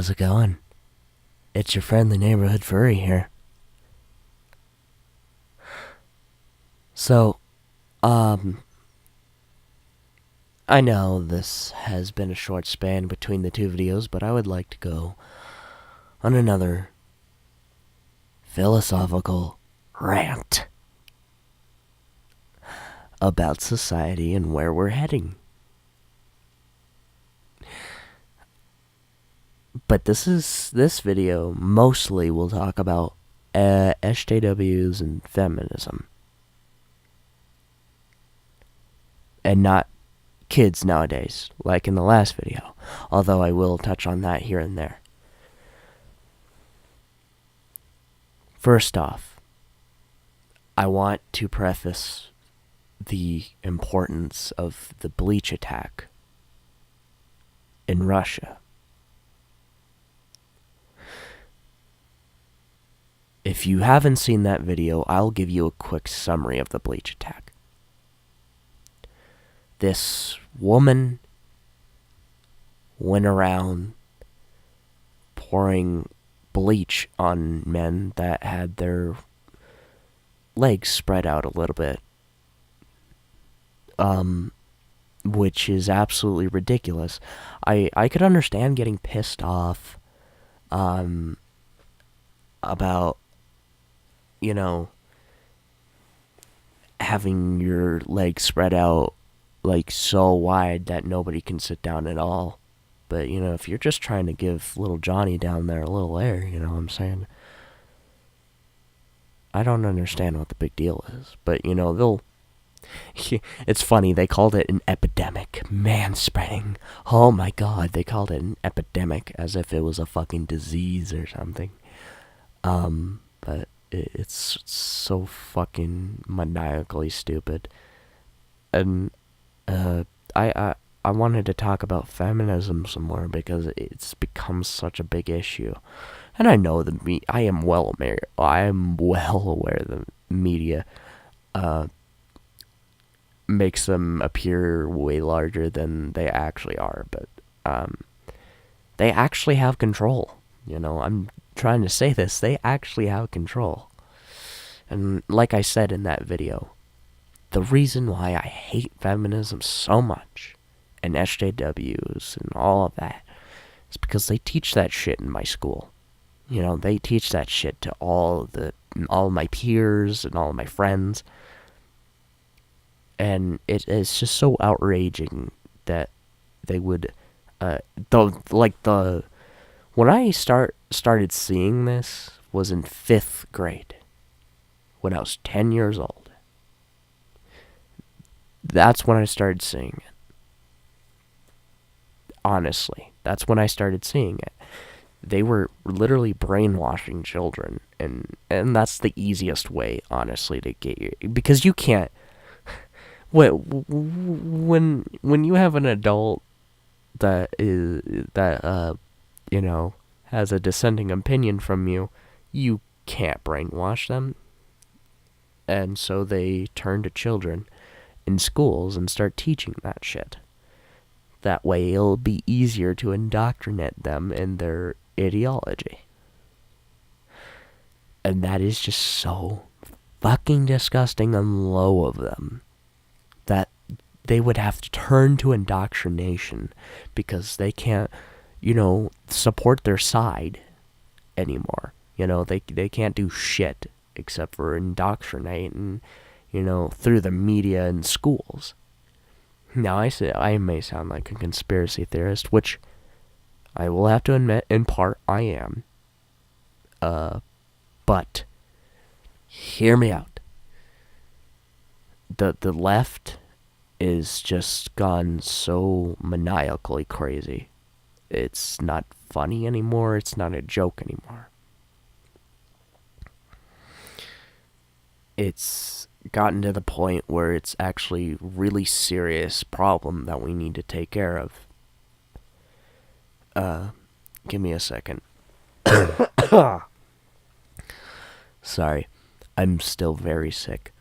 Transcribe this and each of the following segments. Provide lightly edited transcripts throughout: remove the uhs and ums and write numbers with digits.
how's it going? It's your friendly neighborhood furry here. So, I know this has been a short span between the two videos, but I would like to go on another philosophical rant about society and where we're heading. But this video mostly will talk about SJWs and feminism. And not kids nowadays, like in the last video. Although I will touch on that here and there. First off, I want to preface the importance of the bleach attack in Russia. If you haven't seen that video, I'll give you a quick summary of the bleach attack. This woman went around pouring bleach on men that had their legs spread out a little bit, which is absolutely ridiculous. I could understand getting pissed off about, having your legs spread out like so wide that nobody can sit down at all. But, if you're just trying to give little Johnny down there a little air, you know what I'm saying? I don't understand what the big deal is. But, it's funny, they called it an epidemic. Man-spreading. Oh my god, they called it an epidemic as if it was a fucking disease or something. But it's so fucking maniacally stupid. And I wanted to talk about feminism some more because it's become such a big issue, and I know I am well aware the media makes them appear way larger than they actually are, but they actually have control. I'm trying to say this. They actually have control, and like I said in that video, the reason why I hate feminism so much, and SJWs and all of that, is because they teach that shit in my school. They teach that shit to all my peers and all of my friends. And it's just so outraging that they would, when I started seeing this was in 5th grade, when I was 10 years old. That's when I started seeing it. Honestly, that's when I started seeing it. They were literally brainwashing children, and that's the easiest way, honestly, to get you, because you can't. When you have an adult that has a dissenting opinion from you, you can't brainwash them, and so they turn to children in schools and start teaching that shit. That way it'll be easier to indoctrinate them in their ideology. And that is just so fucking disgusting and low of them, that they would have to turn to indoctrination because they can't, support their side anymore. They can't do shit except for indoctrinate and, through the media and schools. Now, I may sound like a conspiracy theorist, which I will have to admit, in part, I am. But hear me out. The left is just gone so maniacally crazy. It's not funny anymore. It's not a joke anymore. It's gotten to the point where it's actually really serious problem that we need to take care of. Give me a second. Sorry, I'm still very sick.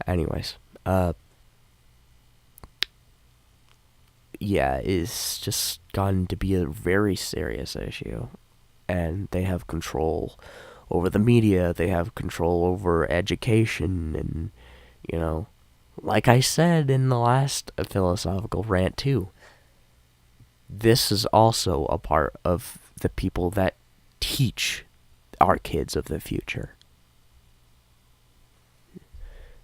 Anyways, yeah, is just gotten to be a very serious issue. And they have control over the media, they have control over education, and, you know, like I said in the last philosophical rant too, this is also a part of the people that teach our kids of the future.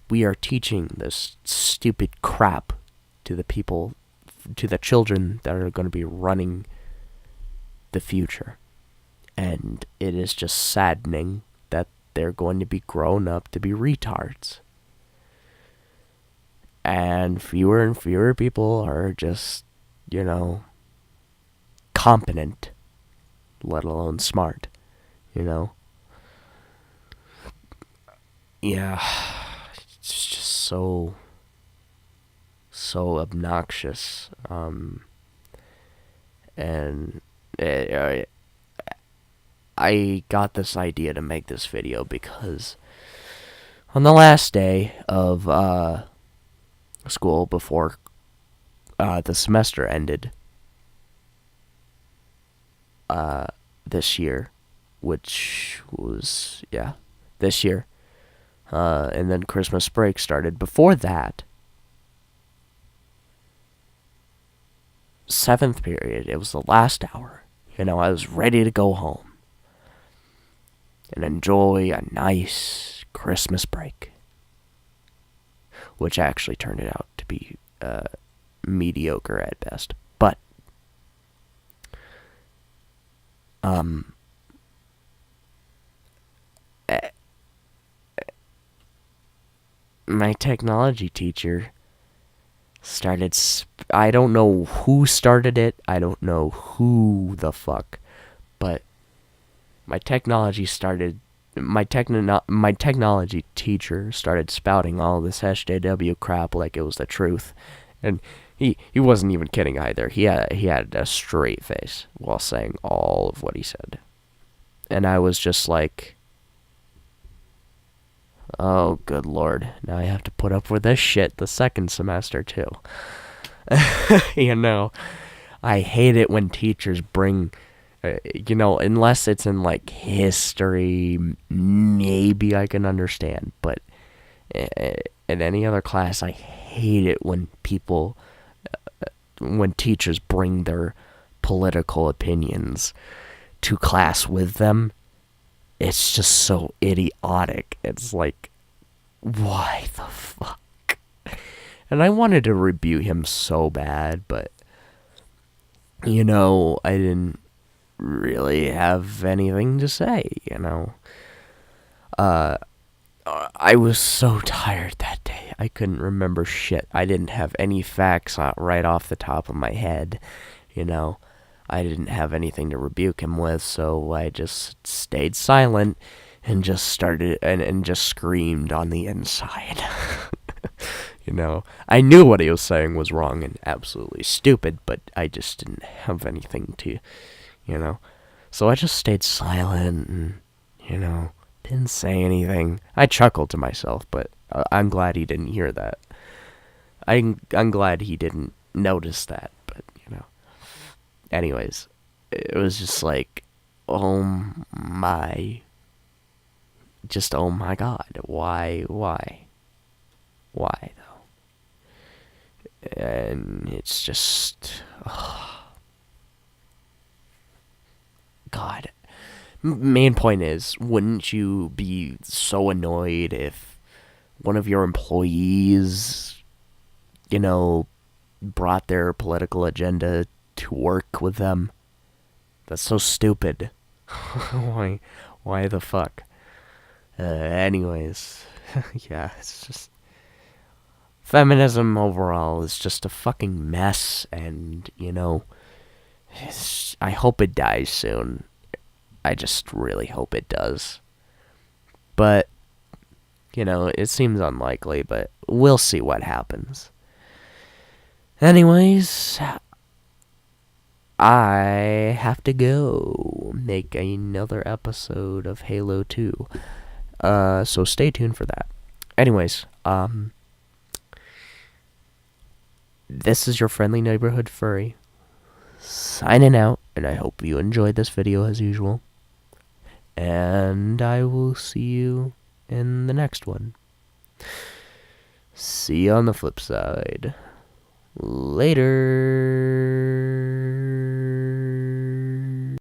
We are teaching this stupid crap to the people, to the children that are going to be running the future. And it is just saddening that they're going to be grown up to be retards. And fewer people are just, competent, let alone smart, Yeah, it's just so obnoxious. And I got this idea to make this video because on the last day of school before the semester ended this year, which was, this year, and then Christmas break started. Before that, 7th period, it was the last hour. I was ready to go home and enjoy a nice Christmas break, which actually turned it out to be mediocre at best. But my technology teacher started. I don't know who started it. I don't know who the fuck, but my technology teacher started spouting all this SJW crap like it was the truth, and he wasn't even kidding either. He had a straight face while saying all of what he said, and I was just like, oh good lord, now I have to put up with this shit the second semester too. I hate it when teachers bring, unless it's in like history, maybe I can understand, but in any other class, I hate it when when teachers bring their political opinions to class with them. It's just so idiotic. It's like, why the fuck? And I wanted to rebuke him so bad, but, I didn't really have anything to say, I was so tired that day. I couldn't remember shit. I didn't have any facts right off the top of my head, I didn't have anything to rebuke him with, so I just stayed silent and just started and just screamed on the inside. I knew what he was saying was wrong and absolutely stupid, but I just didn't have anything to, so I just stayed silent and, didn't say anything. I chuckled to myself, but I'm glad he didn't hear that. I'm glad he didn't notice that, but, anyways, it was just like, oh my god, why though? And it's just, God. Main point is, wouldn't you be so annoyed if one of your employees, brought their political agenda to work with them? That's so stupid. Why the fuck? Anyways, yeah, it's just, feminism overall is just a fucking mess, and, I hope it dies soon. I just really hope it does. But, it seems unlikely, but we'll see what happens. Anyways, I have to go make another episode of Halo 2. So stay tuned for that. Anyways, this is your friendly neighborhood furry, signing out, and I hope you enjoyed this video as usual. And I will see you in the next one. See you on the flip side. Later.